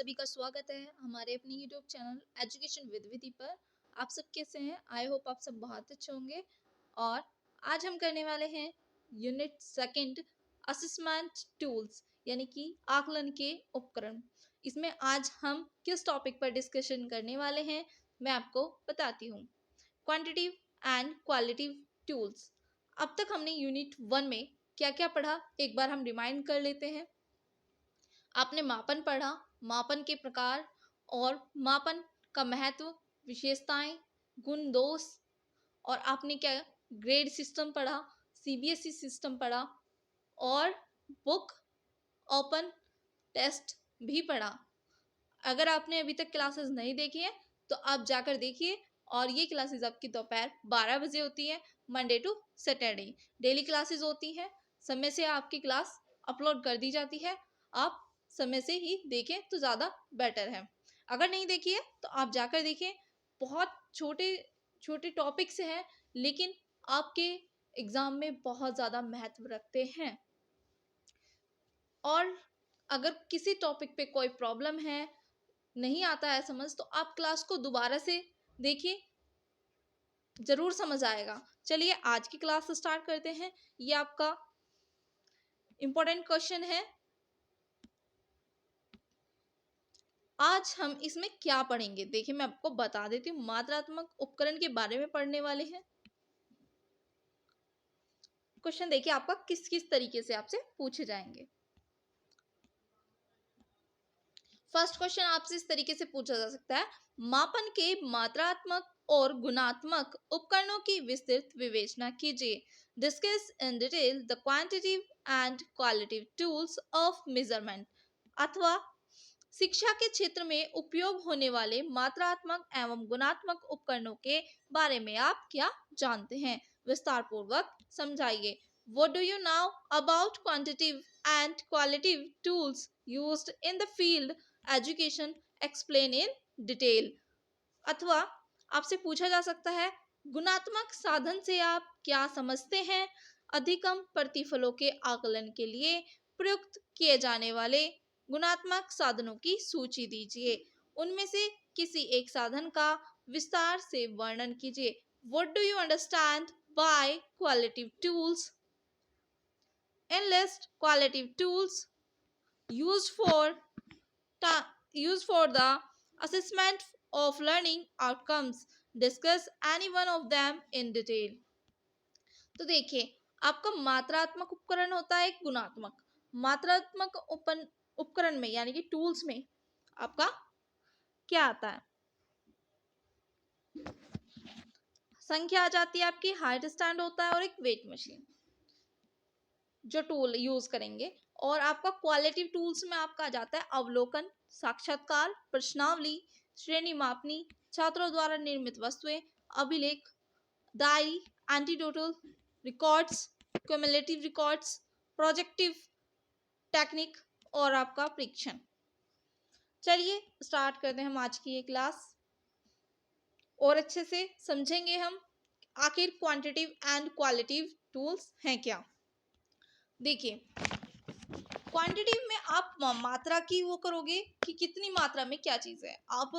सभी का स्वागत है हमारे अपने यूट्यूब चैनल एजुकेशन विद विधि पर। आप सब कैसे हैं? आई होप आप सब बहुत अच्छे होंगे। और आज हम करने वाले हैं यूनिट सेकंड असेसमेंट टूल्स यानी कि आकलन के उपकरण। इसमें आज हम किस टॉपिक पर डिस्कशन करने वाले हैं मैं आपको बताती हूँ। Quantitative and qualitative tools. अब तक हमने यूनिट 1 में क्या क्या पढ़ा एक बार हम रिमाइंड कर लेते हैं। आपने मापन पढ़ा, मापन के प्रकार और मापन का महत्व, विशेषताएं, गुण दोष, और आपने क्या ग्रेड सिस्टम पढ़ा, सीबीएसई सिस्टम पढ़ा और बुक ओपन टेस्ट भी पढ़ा। अगर आपने अभी तक क्लासेस नहीं देखी हैं तो आप जाकर देखिए। और ये क्लासेस आपकी दोपहर 12 बजे होती है, Monday to Saturday daily classes होती हैं। समय से आपकी क्लास अपलोड कर दी जाती है। आप समय से ही देखें तो ज़्यादा बेटर है। अगर नहीं देखी है तो आप जाकर देखिए। बहुत छोटे छोटे टॉपिक्स हैं लेकिन आपके एग्ज़ाम में बहुत ज़्यादा महत्व रखते हैं। और अगर किसी टॉपिक पे कोई प्रॉब्लम है, नहीं आता है समझ, तो आप क्लास को दोबारा से देखिए, जरूर समझ आएगा। चलिए आज की क्लास स्टार्ट करते हैं। ये आपका इंपॉर्टेंट क्वेश्चन है। आज हम इसमें क्या पढ़ेंगे देखिए, मैं आपको बता देती हूँ। मात्रात्मक उपकरण के बारे में पढ़ने वाले हैं। क्वेश्चन देखिए आपका किस किस तरीके से आपसे पूछे जाएंगे। फर्स्ट क्वेश्चन आपसे इस तरीके से पूछा जा सकता है, मापन के मात्रात्मक और गुणात्मक उपकरणों की विस्तृत विवेचना कीजिए। Discuss in detail the quantitative and qualitative tools of measurement. अथवा शिक्षा के क्षेत्र में उपयोग होने वाले मात्रात्मक एवं गुणात्मक उपकरणों के बारे में आप क्या जानते हैं, विस्तार पूर्वक समझाइए। What do you know about quantitative and qualitative tools used in the field education? Explain in detail. अथवा आपसे पूछा जा सकता है, गुणात्मक साधन से आप क्या समझते हैं? अधिकतम प्रतिफलों के आकलन के लिए प्रयुक्त किए जाने वाले गुणात्मक साधनों की सूची दीजिए। उनमें से किसी एक साधन का विस्तार से वर्णन कीजिए। What do you understand by qualitative tools? Enlist qualitative tools used for the assessment of learning outcomes. Discuss any one of them in detail. तो देखिए, आपका मात्रात्मक उपकरण होता है एक गुणात्मक। मात्रात्मक उपकरण में यानी कि टूल्स में आपका क्या आता है? संख्या आ जाती है आपकी, हाइट स्टैंड होता है और एक वेट मशीन जो टूल यूज करेंगे। और आपका क्वालिटिव टूल्स में आपका आ जाता है अवलोकन, साक्षात्कार, प्रश्नावली, श्रेणी मापनी, छात्रों द्वारा निर्मित वस्तुएं, अभिलेख, diary, anecdotal records, cumulative records, projective technique और आपका परीक्षण। चलिए स्टार्ट करते हैं हम आज की ये क्लास और अच्छे से समझेंगे हम आखिर क्वांटिटिव एंड क्वालिटिव टूल्स हैं क्या। देखिए, क्वांटिटी में आप मात्रा की वो करोगे कि कितनी मात्रा में क्या चीज़ है। आप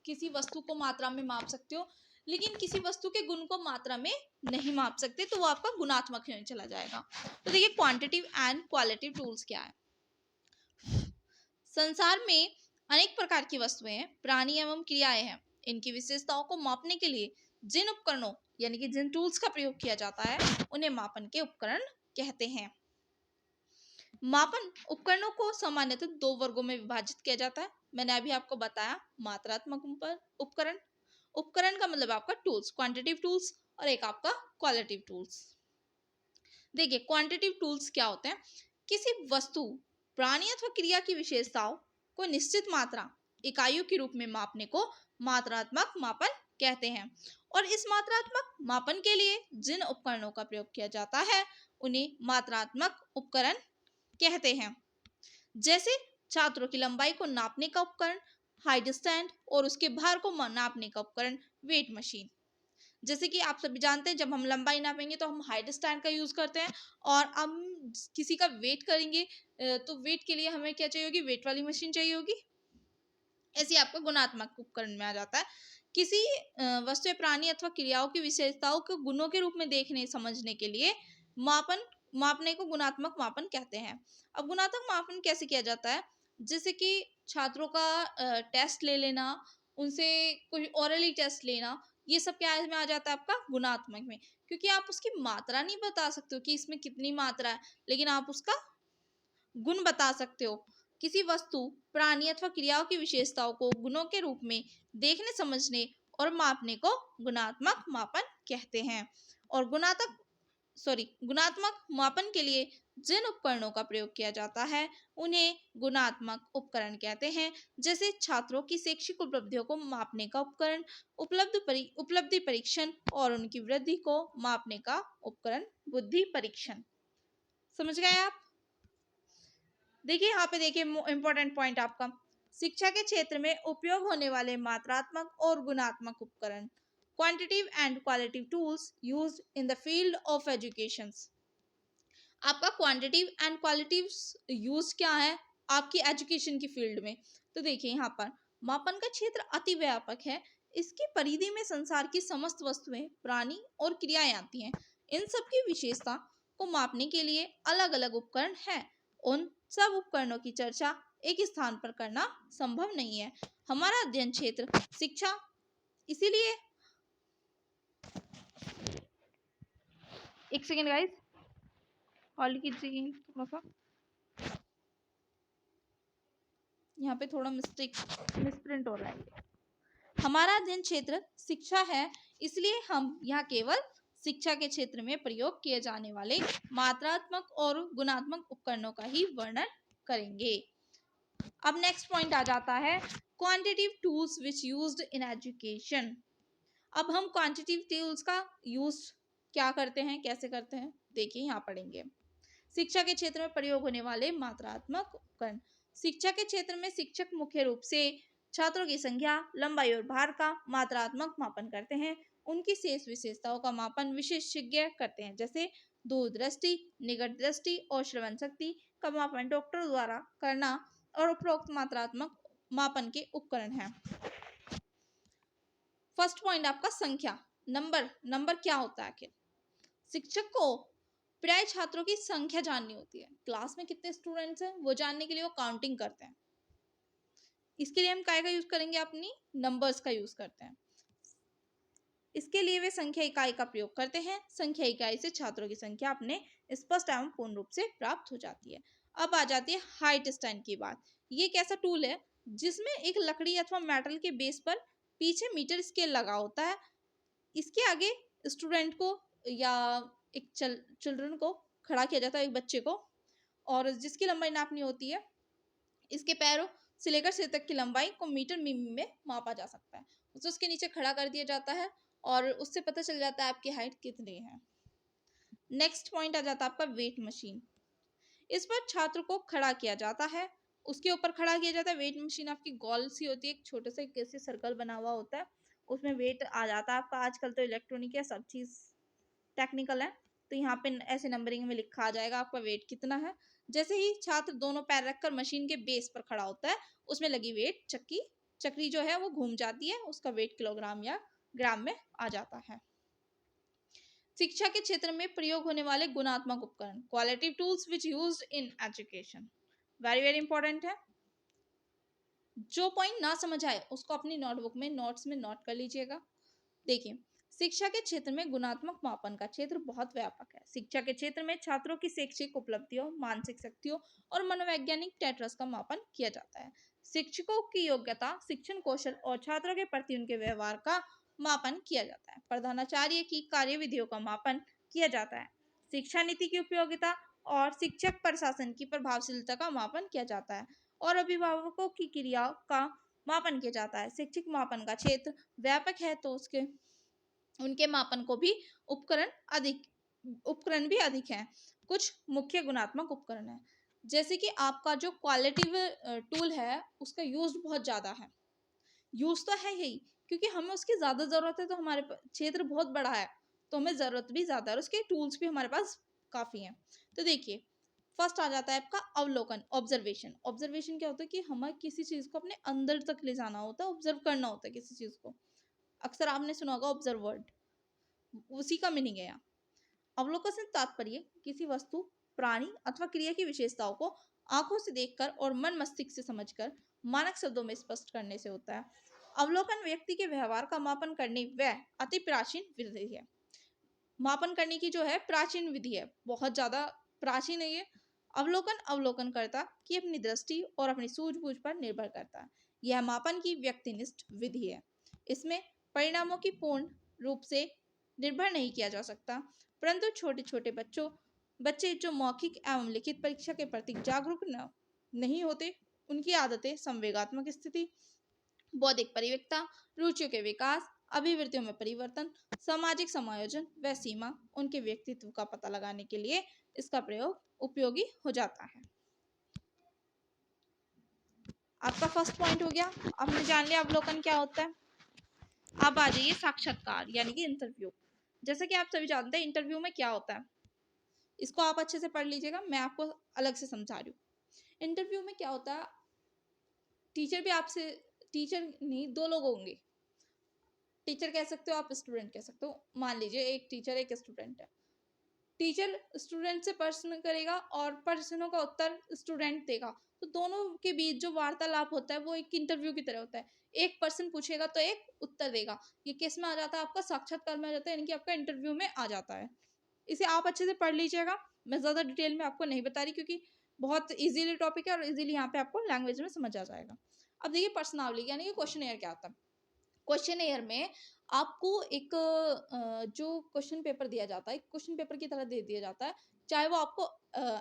किसी वस्तु को मात्रा में माप सकते हो लेकिन किसी वस्तु के गुण को मात्रा में नहीं माप सकते, तो वो आपका गुणात्मक में चला जाएगा। तो देखिए, क्वांटिटिव एंड क्वालिटिव टूल्स क्या है। संसार में अनेक प्रकार की वस्तुएं हैं, प्राणी एवं क्रियाएं हैं। इनकी विशेषताओं को मापने के लिए जिन उपकरणों यानी कि जिन टूल्स का प्रयोग किया जाता है उन्हें मापन के उपकरण कहते हैं। मापन उपकरणों को सामान्यतः दो वर्गों में विभाजित किया जाता है। मैंने अभी आपको बताया, मात्रात्मक उपकरण, उपकरण का मतलब आपका टूल्स, क्वांटिटिव टूल्स, और एक आपका क्वालिटिव टूल्स। देखिए, क्वांटिटिव टूल्स क्या होते हैं? किसी वस्तु, प्राणी अथवा क्रिया की विशेषताओं को निश्चित मात्रा, इकाइयों के रूप में मापने को मात्रात्मक मापन कहते हैं। और इस मात्रात्मक मापन के लिए जिन उपकरणों का प्रयोग किया जाता है उन्हें मात्रात्मक उपकरण कहते हैं। जैसे छात्रों की लंबाई को नापने का उपकरण हाइट स्टैंड और उसके भार को नापने का उपकरण वेट मशीन। जैसे कि आप सभी जानते हैं, जब हम लंबाई नापेंगे तो हम हाइट स्टैंड का यूज करते हैं, और हम किसी का वेट करेंगे तो वेट के लिए हमें क्या चाहिए होगी, वेट वाली मशीन चाहिए होगी। ऐसे ही आपका गुणात्मक उपकरण में आ जाता है। किसी वस्तु या प्राणी अथवा क्रियाओं की विशेषताओं को गुणों के रूप में देखने समझने के लिए मापन मापने को गुणात्मक मापन कहते हैं। अब गुणात्मक मापन कैसे किया जाता है? जैसे कि छात्रों का टेस्ट ले लेना, उनसे कोई ओरली टेस्ट लेना, ये सब क्या में आ जाता है आपका गुणात्मक में। क्योंकि आप उसकी मात्रा नहीं बता सकते हो कि इसमें कितनी मात्रा है, लेकिन आप उसका गुण बता सकते हो। किसी वस्तु, प्राणी अथवा क्रियाओं की विशेषताओं को गुणों के रूप में देखने, समझने और मापने को गुणात्मक मापन कहते हैं। और गुणात्मक मापन के लिए जिन उपकरणों का प्रयोग किया जाता है उन्हें गुणात्मक उपकरण कहते हैं। जैसे छात्रों की शैक्षिक उपलब्धियों को मापने का उपकरण, उपलब्धि परीक्षण और उनकी वृद्धि को मापने का उपकरण बुद्धि परीक्षण। समझ गए आप? देखिए यहाँ पे देखिए इंपॉर्टेंट पॉइंट आपका, शिक्षा के क्षेत्र में उपयोग होने वाले मात्रात्मक और गुणात्मक उपकरण, quantitative and qualitative tools used in the field of education. आपका क्वांटिटिव एंड क्वालिटिव यूज क्या है आपकी एजुकेशन की फील्ड में? तो देखिए यहाँ पर मापन का क्षेत्र अति व्यापक है। इसकी परिधि में संसार की समस्त वस्तुएं, प्राणी और क्रियाएं आती हैं। इन सब की विशेषता को मापने के लिए अलग अलग उपकरण हैं। उन सब उपकरणों की चर्चा एक स्थान पर करना संभव नहीं है। हमारा अध्ययन क्षेत्र शिक्षा, इसीलिए एक सेकेंड गाइस, होल्ड कीजिए थोड़ा सा, यहाँ पे थोड़ा मिसप्रिंट हो रहा है। हमारा अध्ययन क्षेत्र शिक्षा है, इसलिए हम यहाँ केवल शिक्षा के क्षेत्र में प्रयोग किए जाने वाले मात्रात्मक और गुणात्मक उपकरणों का ही वर्णन करेंगे। अब नेक्स्ट पॉइंट आ जाता है quantitative tools which used in education. अब हम क्वांटिटिव टूल्स का यूज क्या करते हैं, कैसे करते हैं, देखिए यहाँ पढ़ेंगे। शिक्षा के क्षेत्र में प्रयोग होने वाले मात्रात्मक उपकरण। शिक्षा के क्षेत्र में शिक्षक मुख्य रूप से छात्रों की संख्या, लंबाई और भार का मात्रात्मक मापन करते हैं। उनकी शेष विशेषताओं का मापन विशेषज्ञ करते हैं। जैसे दूरदृष्टि, निकट दृष्टि और श्रवण शक्ति का मापन डॉक्टर द्वारा करना और उपरोक्त मात्रात्मक मापन के उपकरण हैं। फर्स्ट पॉइंट आपका संख्या, नंबर क्या होता है आखिर? शिक्षक को प्राय छात्रों की संख्या जाननी होती है। क्लास में कितने स्टूडेंट्स हैं वो जानने के लिए वो काउंटिंग करते हैं। इसके लिए हम काय का यूज करेंगे? अपनी नंबर्स का यूज करते हैं। इसके लिए वे संख्या इकाई का प्रयोग करते हैं। संख्या इकाई से छात्रों की संख्या अपने स्पष्ट एवं पूर्ण रूप से प्राप्त हो जाती है। अब आ जाती है हाइट स्टैंड की बात। ये एक ऐसा टूल है जिसमें एक लकड़ी अथवा मेटल के बेस पर पीछे मीटर स्केल लगा होता है। इसके आगे स्टूडेंट को या एक चिल्ड्रन को खड़ा किया जाता है, एक बच्चे को, और जिसकी लंबाई नापनी होती है। इसके पैरों से लेकर सिर तक की लंबाई को मीटर मिमी में मापा जा सकता है। उसे उसके नीचे खड़ा कर दिया जाता है और उससे पता चल जाता है आपकी हाइट कितनी है। नेक्स्ट पॉइंट आ जाता है आपका वेट मशीन। इस पर छात्र को खड़ा किया जाता है, उसके ऊपर खड़ा किया जाता है। वेट मशीन आपकी गोल सी होती है, एक छोटे से कैसे सर्कल बना हुआ होता है, उसमें वेट आ जाता है आपका। आजकल तो इलेक्ट्रॉनिक है, सब चीज टेक्निकल है, तो यहाँ पे ऐसे नंबरिंग में लिखा आ जाएगा आपका वेट कितना है। जैसे ही छात्र दोनों पैर रखकर मशीन के बेस पर खड़ा होता है, उसमें लगी वेट चक्री जो है वो घूम जाती है, उसका वेट किलोग्राम या ग्राम में आ जाता है। शिक्षा के क्षेत्र में प्रयोग होने वाले गुणात्मक उपकरण, qualitative tools which used in education, very very important है। जो पॉइंट ना समझ आए उसको अपनी नोटबुक में नोट्स में नोट कर लीजिएगा। देखिए, शिक्षा के क्षेत्र में गुणात्मक मापन का क्षेत्र बहुत व्यापक है। शिक्षा के क्षेत्र में छात्रों की शैक्षिक उपलब्धियों, मानसिक शक्तियों और मनोवैज्ञानिक स्टेटस का मापन किया जाता है। शिक्षकों की योग्यता, शिक्षण कौशल और छात्रों के प्रति उनके व्यवहार का मापन किया जाता है। प्रधानाचार्य की कार्यविधियों का मापन किया जाता है। शिक्षा नीति की उपयोगिता और शिक्षक प्रशासन की प्रभावशीलता का मापन किया जाता है और अभिभावकों की क्रिया का मापन किया जाता है। शिक्षक मापन का क्षेत्र व्यापक है तो उनके मापन को भी उपकरण भी अधिक हैं। कुछ मुख्य गुणात्मक उपकरण हैं, जैसे कि आपका जो क्वालिटिव टूल है उसका यूज बहुत ज्यादा है। यूज तो है यही, क्योंकि हमें उसकी ज्यादा जरूरत है, तो हमारे क्षेत्र बहुत बड़ा है तो हमें जरूरत भी ज्यादा है और उसके टूल्स भी हमारे पास काफी हैं। तो देखिए, फर्स्ट आ जाता है आपका अवलोकन, ऑब्जर्वेशन। ऑब्जर्वेशन क्या होता है कि हमें किसी चीज को अपने अंदर तक ले जाना होता है, ऑब्जर्व करना होता है किसी चीज को। अक्सर आपने सुना होगा ऑब्जर्व वर्ड, उसी का मीनिंग है यहाँ। अवलोकन से तात्पर्य किसी वस्तु, प्राणी अथवा क्रिया की विशेषताओं को आंखों से देखकर और मन मस्तिष्क से समझकर मानक शब्दों में स्पष्ट करने से होता है। अवलोकन व्यक्ति के व्यवहार का मापन करने व अति प्राचीन विधि है। मापन करने की जो है प्राचीन विधि है, बहुत ज्यादा प्राचीन है ये। अवलोकन अवलोकनकर्ता की अपनी दृष्टि और अपनी सूझबूझ पर निर्भर करता है। यह मापन की व्यक्तिनिष्ठ विधि है। इसमें परिणामों की पूर्ण रूप से निर्भर नहीं किया जा सकता, परंतु छोटे छोटे बच्चे जो मौखिक एवं लिखित परीक्षा के प्रति जागरूक नहीं होते, उनकी आदतें, संवेगात्मक स्थिति, बौद्धिक परिपक्वता, रुचियों के विकास, अभिवृत्तियों में परिवर्तन, सामाजिक समायोजन व सीमा, उनके व्यक्तित्व का पता लगाने के लिए इसका प्रयोग उपयोगी हो जाता है। आपका फर्स्ट पॉइंट हो गया, आपने जान लिया अवलोकन क्या होता है। अब आ जाइए साक्षात्कार यानी कि इंटरव्यू। जैसे कि आप सभी जानते हैं इंटरव्यू में क्या होता है, इसको आप अच्छे से पढ़ लीजिएगा, मैं आपको अलग से समझा रही हूँ। इंटरव्यू में क्या होता है, टीचर भी आपसे, टीचर नहीं, दो लोग होंगे, टीचर कह सकते हो आप, स्टूडेंट कह सकते हो। मान लीजिए एक टीचर एक स्टूडेंट है, टीचर स्टूडेंट से प्रश्न करेगा और प्रश्नों का उत्तर स्टूडेंट देगा, तो दोनों के बीच जो वार्तालाप होता है वो एक इंटरव्यू की तरह होता है। एक पर्सन पूछेगा तो एक उत्तर देगा। ये किस में आ जाता है, आपका साक्षात्कार में आ जाता है, यानी कि आपका इंटरव्यू में आ जाता है। इसे आप अच्छे से पढ़ लीजिएगा, मैं ज्यादा डिटेल में आपको नहीं बता रही क्योंकि बहुत इजीली टॉपिक है और इजीली यहाँ पे आपको लैंग्वेज में समझ आ जाएगा। अब देखिए पर्सनावली यानी कि क्वेश्चन क्या होता है। क्वेश्चन में आपको एक जो क्वेश्चन पेपर दिया जाता है, क्वेश्चन पेपर की तरह दे दिया जाता है, चाहे वो आपको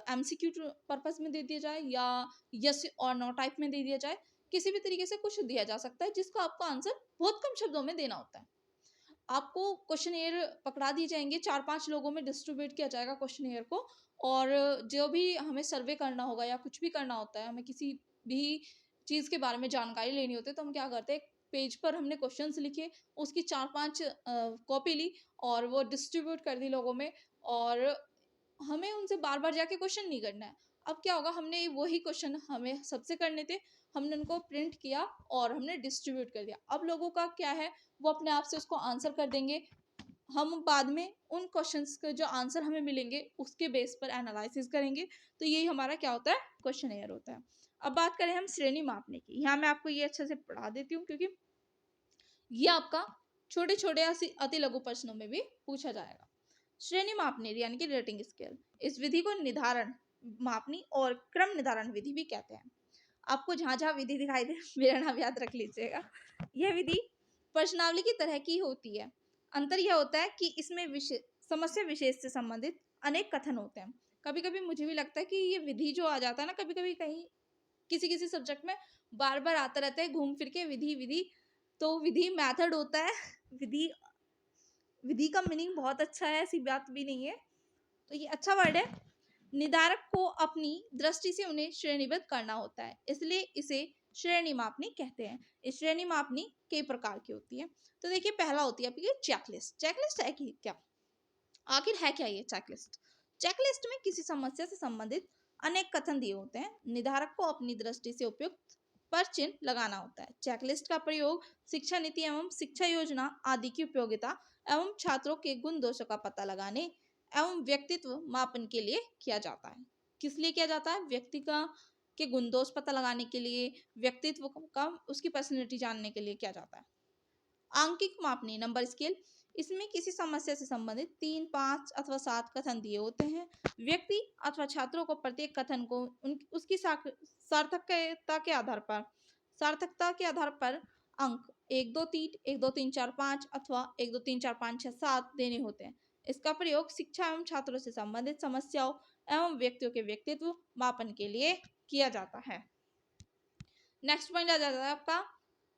एमसीक्यू पर्पस में दे दिया जाए या यस और नो टाइप में दे दिया जाए, किसी भी तरीके से कुछ दिया जा सकता है जिसका आपको आंसर बहुत कम शब्दों में देना होता है। आपको क्वेश्चन पकड़ा दिए जाएंगे, 4-5 लोगों में डिस्ट्रीब्यूट किया जाएगा क्वेश्चन को, और जो भी हमें सर्वे करना होगा या कुछ भी करना होता है, हमें किसी भी चीज के बारे में जानकारी लेनी होती है, तो हम क्या करते हैं, पेज पर हमने क्वेश्चंस लिखे, उसकी 4-5 कॉपी ली और वो डिस्ट्रीब्यूट कर दी लोगों में, और हमें उनसे बार बार जाके क्वेश्चन नहीं करना है। अब क्या होगा, हमने वही क्वेश्चन हमें सबसे करने थे, हमने उनको प्रिंट किया और हमने डिस्ट्रीब्यूट कर दिया। अब लोगों का क्या है, वो अपने आप से उसको आंसर कर देंगे। हम बाद में उन क्वेश्चंस के जो आंसर हमें मिलेंगे उसके बेस पर एनालिसिस करेंगे। तो यही हमारा क्या होता है, क्वेश्चन होता है। अब बात करें हम श्रेणी मापने की, यहाँ मैं आपको ये अच्छे से पढ़ा देती हूँ क्योंकि ये आपका छोटे छोटे अति लघु प्रश्नों में भी पूछा जाएगा। श्रेणी मापनी यानी कि रेटिंग स्केल, इस विधि को निर्धारण मापनी और क्रम निर्धारण विधि भी कहते हैं। आपको जहां जहां विधि दिखाई दे मेरा नाम याद रख लीजिएगा। यह विधि प्रश्नावली की तरह की होती है। अंतर यह होता है कि इसमें समस्या विशेष से संबंधित अनेक कथन होते हैं। कभी कभी मुझे भी लगता है कि ये विधि जो आ जाता है ना, कभी कभी कहीं किसी किसी सब्जेक्ट में बार बार आता रहता है घूम फिर के, विधि विधि, तो विधि मेथड होता है। विधि विधि का मीनिंग बहुत अच्छा है, ऐसी बात भी नहीं है, तो ये अच्छा वर्ड है। निर्धारक को अपनी दृष्टि से उन्हें श्रेणीबद्ध करना होता है, इसलिए इसे श्रेणी मापनी कहते हैं। इस श्रेणी मापनी कई प्रकार की होती है। तो देखिए पहला होती है आपकी चेकलिस्ट। चेकलिस्ट है कि क्या, आखिर है क्या ये चेकलिस्ट। चेकलिस्ट में किसी समस्या से संबंधित अनेक कथन दिए होते हैं, निर्धारक को अपनी दृष्टि से उपयुक्त पर चिन्ह लगाना होता है। चेकलिस्ट का प्रयोग शिक्षा नीति एवं शिक्षा योजना आदि की उपयोगिता एवं छात्रों के गुण दोषों का पता लगाने एवं व्यक्तित्व मापन के लिए किया जाता है। किस लिए किया जाता है, व्यक्ति का के गुण दोष पता लगाने के लिए, व्यक्तित्व का उसकी पर्सनैलिटी जानने के लिए किया जाता है। आंकिक मापनी नंबर स्केल, इसमें किसी समस्या से संबंधित 3, 5 अथवा 7 कथन दिए होते हैं। व्यक्ति अथवा छात्रों को प्रत्येक कथन को उसकी सार्थकता के आधार पर अंक 1, 2, 3, 1, 2, 3, 4, 5 अथवा 1, 2, 3, 4, 5, 6, 7 देने होते हैं। इसका प्रयोग शिक्षा एवं छात्रों से संबंधित समस्याओं एवं व्यक्तियों के व्यक्तित्व मापन के लिए किया जाता है। नेक्स्ट पॉइंट आ जाता है आपका,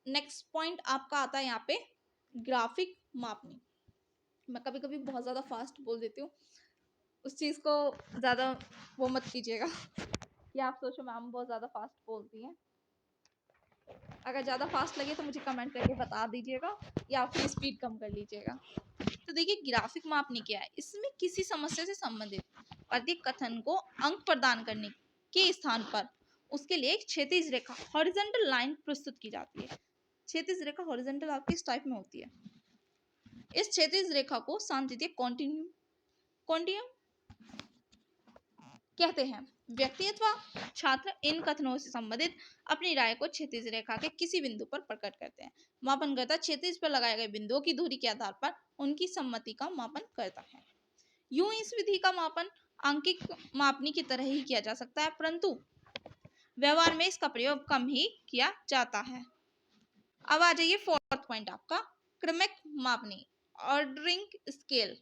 नेक्स्ट पॉइंट आपका आता है यहाँ पे ग्राफिक मापनी। मैं कभी कभी बहुत ज्यादा फास्ट बोल देती हूँ, उस चीज को ज्यादा वो मत कीजिएगा या आप सोचो मैम बहुत ज्यादा फास्ट बोलती हैं। अगर ज्यादा फास्ट लगे तो मुझे कमेंट करके बता दीजिएगा या फिर स्पीड कम कर लीजिएगा। तो देखिए ग्राफिक मापनी क्या है, इसमें किसी समस्या से संबंधित प्रत्येक कथन को अंक प्रदान करने के स्थान पर उसके लिए एक क्षैतिज रेखा हॉरिजॉन्टल लाइन प्रस्तुत की जाती है। क्षैतिज रेखा हॉरिजॉन्टल आपकी इस टाइप में होती है। इस क्षैतिज रेखा को सांतत्य कॉन्टिन्यूम कहते हैं। व्यक्ति अथवा छात्र इन कथनों से संबंधित अपनी राय को क्षैतिज रेखा के किसी बिंदु पर प्रकट करते हैं। मापनकर्ता क्षैतिज पर लगाए गए बिंदुओं की दूरी के आधार पर उनकी सम्मति का मापन करता है। यूं इस विधि का मापन आंकिक मापनी की तरह ही किया जा सकता है, परंतु व्यवहार में इसका प्रयोग कम ही किया जाता है। अब आ जाइए फोर्थ पॉइंट आपका, क्रमिक मापनी, ऑर्डरिंग स्केल।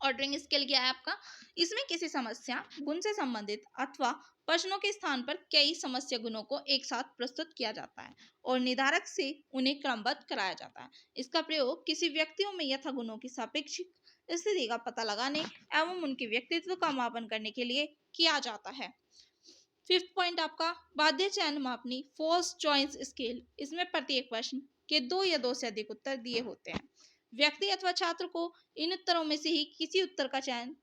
ऑर्डरिंग स्केल क्या है आपका? इसमें किसी समस्या गुण से संबंधित अथवा प्रश्नों के स्थान पर कई समस्या गुणों को एक साथ प्रस्तुत किया जाता है और निर्धारक से उन्हें क्रमबद्ध कराया जाता है। इसका प्रयोग किसी व्यक्तियों में यथा गुणों की सापेक्षिक स्थिति का पता लगाने एवं उनके व्यक्तित्व का मापन करने के लिए किया जाता है। फिफ्थ पॉइंट आपका, बाध्य चयन मापनी, फोर्स चॉइस स्केल। इसमें प्रत्येक प्रश्न के 2 या 2 से अधिक उत्तर दिए होते हैं। व्यक्ति अथवा छात्र को इन उत्तरों में से ही किसी उत्तर का चयन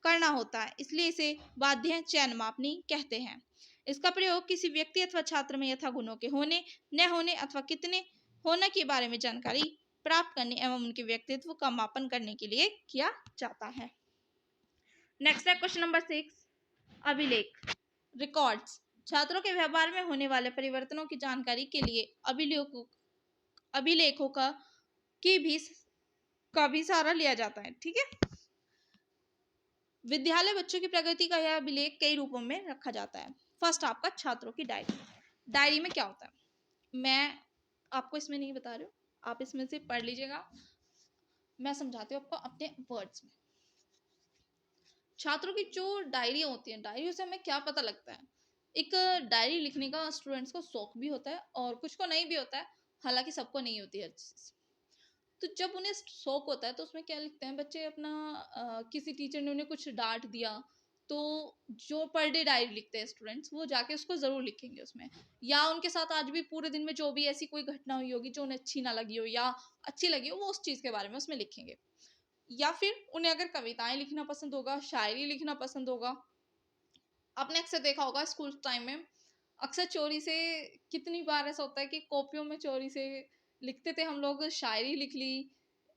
करना होता है, इसलिए इसे बाध्य चयन मापनी कहते हैं। इसका प्रयोग किसी व्यक्ति अथवा छात्र में यथा गुणों के होने, न होने अथवा कितने होने के बारे में जानकारी प्राप्त करने एवं उनके व्यक्तित्व का मापन करने के लिए किया जाता है। नेक्स्ट है क्वेश्चन नंबर 6, अभिलेख, रिकॉर्ड्स। छात्रों के व्यवहार में होने वाले परिवर्तनों की जानकारी के लिए अभिलेखों का भी सहारा लिया जाता है। ठीक है। विद्यालय बच्चों की प्रगति का यह अभिलेख कई रूपों में रखा जाता है। फर्स्ट आपका छात्रों की डायरी। डायरी में क्या होता है, मैं आपको इसमें नहीं बता रही हूँ, आप इसमें से पढ़ लीजिएगा, मैं समझाती हूँ आपको अपने वर्ड्स में। छात्रों की जो डायरी होती है, डायरियों से हमें क्या पता लगता है? एक डायरी लिखने का स्टूडेंट्स को शौक भी होता है और कुछ को नहीं भी होता है, हालांकि सबको नहीं होती है चीज। तो जब उन्हें शौक होता है तो उसमें क्या लिखते हैं बच्चे अपना, किसी टीचर ने उन्हें कुछ डांट दिया तो जो पर डे डायरी लिखते हैं स्टूडेंट्स, वो जाके उसको जरूर लिखेंगे उसमें। या उनके साथ आज भी पूरे दिन में जो भी ऐसी कोई घटना हुई होगी जो उन्हें अच्छी ना लगी हो या अच्छी लगी हो, वो उस चीज के बारे में उसमें लिखेंगे। या फिर उन्हें अगर कविताएं लिखना पसंद होगा, शायरी लिखना पसंद होगा। आपने अक्सर देखा होगा स्कूल टाइम में अक्सर चोरी से, कितनी बार ऐसा होता है कि कॉपियों में चोरी से लिखते थे हम लोग, शायरी लिख ली,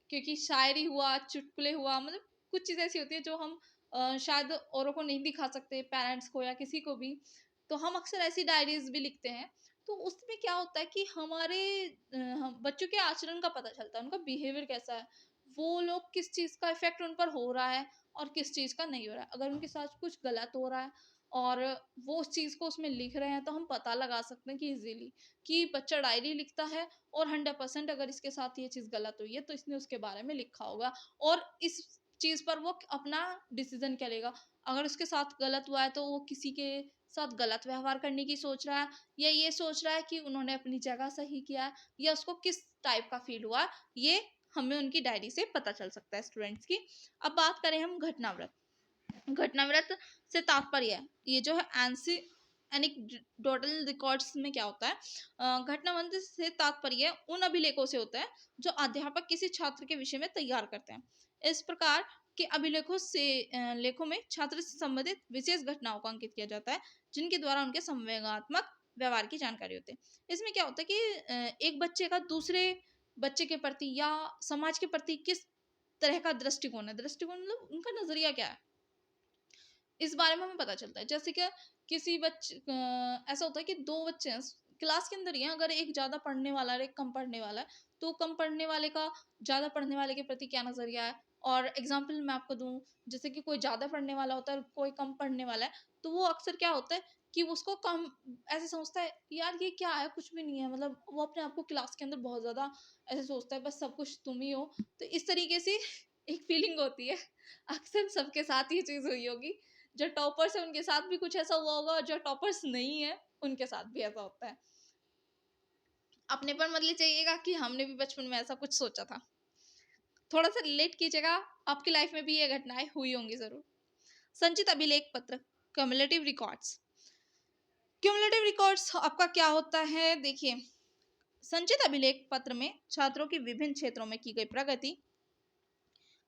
क्योंकि शायरी हुआ, चुटकुले हुआ, मतलब कुछ चीज़ ऐसी होती है जो हम शायद औरों को नहीं दिखा सकते, पेरेंट्स को या किसी को भी, तो हम अक्सर ऐसी डायरीज भी लिखते हैं। तो उसमें क्या होता है कि हमारे बच्चों के आचरण का पता चलता है, उनका बिहेवियर कैसा है, वो लोग किस चीज़ का इफेक्ट उन पर हो रहा है और किस चीज़ का नहीं हो रहा है। अगर उनके साथ कुछ गलत हो रहा है और वो उस चीज़ को उसमें लिख रहे हैं, तो हम पता लगा सकते हैं कि इजीली कि बच्चा डायरी लिखता है और 100% अगर इसके साथ ये चीज़ गलत हुई है तो इसने उसके बारे में लिखा होगा और इस चीज़ पर वो अपना डिसीजन क्या लेगा। अगर उसके साथ गलत हुआ है तो वो किसी के साथ गलत व्यवहार करने की सोच रहा है या ये सोच रहा है कि उन्होंने अपनी जगह सही किया है, या उसको किस टाइप का फील हुआ, ये हमें उनकी डायरी से पता चल सकता है स्टूडेंट्स की। अब बात करें हम घटनाव्रत। घटनाव्रत से तात्पर्य है, ये जो है एनेक्डोटल रिकॉर्ड्स में क्या होता है, घटनाव्रत से तात्पर्य उन अभिलेखों से होता है जो अध्यापक किसी छात्र के विषय में तैयार करते हैं। इस प्रकार के अभिलेखों से लेखों में छात्र से संबंधित विशेष घटनाओं को अंकित किया जाता है जिनके द्वारा उनके संवेगात्मक व्यवहार की जानकारी होती है। इसमें क्या होता है कि एक बच्चे का दूसरे बच्चे के प्रति या समाज के प्रति किस तरह का दृष्टिकोण है, दृष्टिकोण मतलब उनका नजरिया क्या है, इस बारे में हमें पता चलता है। जैसे कि किसी बच्चे, ऐसा होता है कि 2 बच्चे हैं क्लास के अंदर ही हैं, अगर एक ज्यादा पढ़ने वाला है एक कम पढ़ने वाला है, तो कम पढ़ने वाले का ज्यादा पढ़ने वाले के प्रति क्या नजरिया है। और एग्जाम्पल मैं आपको दूं, जैसे कि कोई ज्यादा पढ़ने वाला होता है और कोई कम पढ़ने वाला है, तो वो अक्सर क्या होता है कि उसको कम ऐसे समझता है, यार ये क्या है, कुछ भी नहीं है, मतलब वो अपने आप को क्लास के अंदर बहुत ज्यादा ऐसे सोचता है, बस सब कुछ तुम ही हो। तो इस तरीके से एक फीलिंग होती है, अक्सर सबके साथ ये चीज हुई होगी। जो टॉपर्स है उनके साथ भी कुछ ऐसा हुआ होगा और जो टॉपर्स नहीं है उनके साथ भी ऐसा होता है। अपने पर मत लीजिएगा कि हमने भी बचपन में ऐसा कुछ सोचा था, थोड़ा सा रिलेट कीजिएगा, आपकी लाइफ में भी ये घटनाएं हुई होंगी जरूर। संचित अभिलेख पत्र, क्यूमुलेटिव रिकॉर्ड्स। क्यूमुलेटिव रिकॉर्ड्स आपका क्या होता है, देखिए, संचित अभिलेख पत्र में छात्रों की विभिन्न क्षेत्रों में की गई प्रगति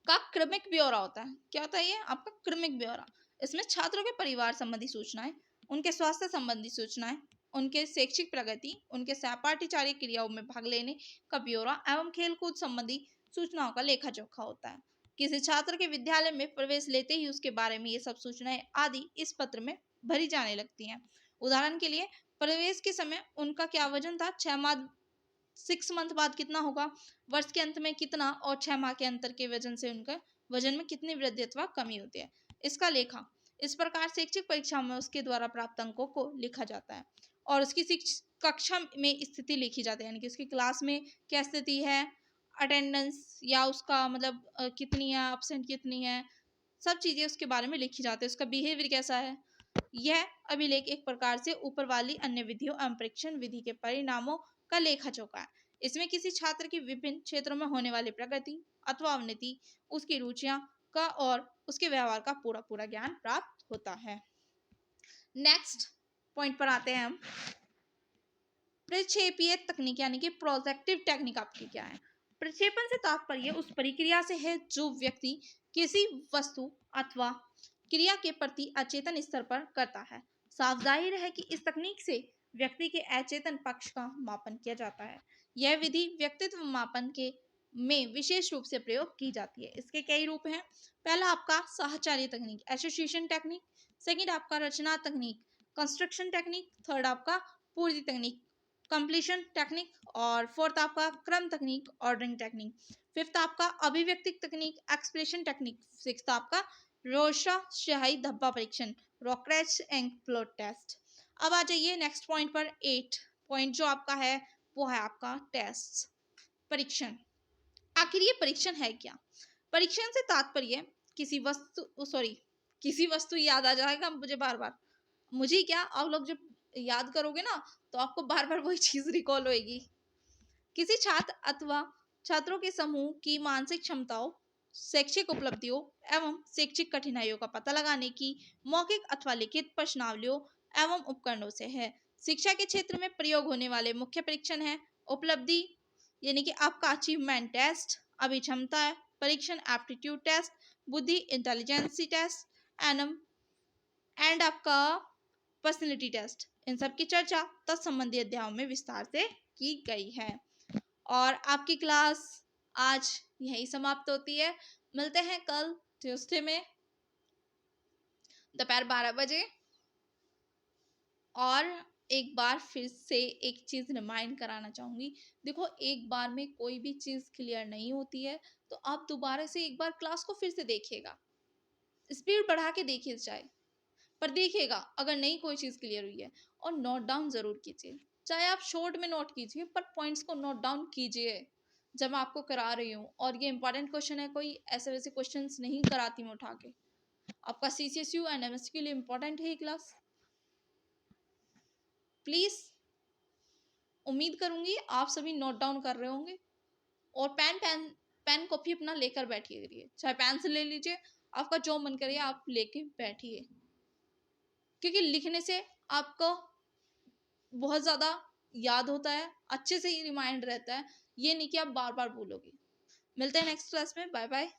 का क्रमिक ब्यौरा होता है। क्या होता है ये आपका क्रमिक ब्यौरा। इसमें छात्रों के परिवार संबंधी सूचनाएं, उनके स्वास्थ्य संबंधी सूचनाएं, उनके शैक्षिक प्रगति, उनके सहपाठीचार्य क्रियाओं में भाग लेने का ब्यौरा एवं खेलकूद संबंधी सूचनाओं का लेखा जोखा होता है। किसी छात्र के विद्यालय में प्रवेश लेते ही उसके बारे में ये सब सूचनाएं आदि इस पत्र में भरी जाने लगती हैं। उदाहरण के लिए प्रवेश के समय उनका क्या वजन था, 6 माह 6 मंथ बाद कितना होगा, वर्ष के अंत में कितना, और 6 माह के अंतर के वजन से उनका वजन में कितनी वृद्धि अथवा कमी होती है, इसका लेखा। इस प्रकार शैक्षिक परीक्षा में उसके द्वारा प्राप्त अंकों को लिखा जाता है और उसकी कक्षा में स्थिति लिखी जाती है, यानी कि उसकी क्लास में क्या स्थिति है, अटेंडेंस या उसका मतलब कितनी है, एब्सेंट कितनी है, सब चीजें उसके बारे में लिखी जाती है, उसका बिहेवियर कैसा है। यह अभिलेख एक प्रकार से ऊपर वाली अन्य विधियों एवं परीक्षण विधि के परिणामों का लेखा जोखा है। इसमें किसी छात्र की विभिन्न क्षेत्रों में होने वाली प्रगति अथवा अवनति, उसकी रुचियां का और उसके व्यवहार का पूरा पूरा ज्ञान प्राप्त होता है। नेक्स्ट पॉइंट पर आते हैं हम। प्रक्षेपीय तकनीक यानी कि प्रोजेक्टिव टेक्निक आपकी क्या है। प्रक्षेपण से तात्पर्य उस प्रक्रिया से है जो व्यक्ति किसी वस्तु अथवा क्रिया के प्रति अचेतन स्तर पर करता है। साफ जाहिर है कि इस तकनीक से व्यक्ति के अचेतन पक्ष का मापन किया जाता है। यह विधि व्यक्तित्व मापन के में विशेष रूप से प्रयोग की जाती है। इसके कई रूप हैं। पहला आपका साहचर्य तकनीक, एसोसिएशन टेक्निक। सेकंड आपका रचना तकनीक, कंस्ट्रक्शन टेक्निक। थर्ड आपका पूर्ति तकनीक, कंप्लीशन टेक्निक। और फोर्थ आपका क्रम तकनीक, ऑर्डरिंग टेक्निक। फिफ्थ आपका अभिव्यक्ति तकनीक, एक्सप्रेशन टेक्निक। सिक्स्थ आपका रोशा स्याही धब्बा परीक्षण, रॉकरेच एंड फ्लोट टेस्ट। अब आ जाइए नेक्स्ट पॉइंट पर। 8 पॉइंट जो आपका है वो है आपका टेस्ट, परीक्षण। आखिर ये परीक्षण है क्या। परीक्षण से तात्पर्य किसी वस्तु याद आ जाएगा मुझे बार बार, मुझे क्या, आप लोग जब याद करोगे ना तो आपको बार बार वही चीज रिकॉल होएगी। किसी छात्र अथवा छात्रों के समूह की मानसिक क्षमताओं, शैक्षिक उपलब्धियों एवं शैक्षिक कठिनाइयों का पता लगाने की मौखिक अथवा लिखित प्रश्नावलियों एवं उपकरणों से है। शिक्षा के क्षेत्र में प्रयोग होने वाले मुख्य परीक्षण है उपलब्धि यानी कि आपका अचीवमेंट टेस्ट, अभिक्षमता परीक्षण एप्टीट्यूड टेस्ट, बुद्धि इंटेलिजेंसी टेस्ट एंड आपका पर्सनैलिटी टेस्ट। इन सब की चर्चा तत्संबंधी अध्यायों में विस्तार से की गई है। और आपकी क्लास आज यही समाप्त होती है। मिलते हैं कल ट्यूसडे में दोपहर 12 बजे। और एक बार फिर से एक चीज रिमाइंड कराना चाहूंगी, देखो एक बार में कोई भी चीज क्लियर नहीं होती है, तो आप दोबारा से एक बार क्लास को फिर से देखिएगा, स्पीड बढ़ा के देखिए चाहे, पर देखिएगा अगर नहीं कोई चीज क्लियर हुई है। और नोट डाउन जरूर कीजिए, चाहे आप शॉर्ट में नोट कीजिए पर पॉइंट्स को नोट डाउन कीजिए जब मैं आपको करा रही हूँ। और ये इंपॉर्टेंट क्वेश्चन है, कोई ऐसे वैसे क्वेश्चन नहीं कराती मैं उठा के। आपका CCSU एंड MSc के लिए इंपॉर्टेंट है ये क्लास। प्लीज उम्मीद करूंगी आप सभी नोट डाउन कर रहे होंगे और पेन कॉपी अपना लेकर बैठिए करिए, चाहे पेंसिल ले लीजिए, आपका जो मन करे आप लेके बैठिए, क्योंकि लिखने से आपको बहुत ज्यादा याद होता है, अच्छे से ही रिमाइंड रहता है, ये नहीं कि आप बार बार भूलोगे। मिलते हैं नेक्स्ट क्लास में, बाय बाय।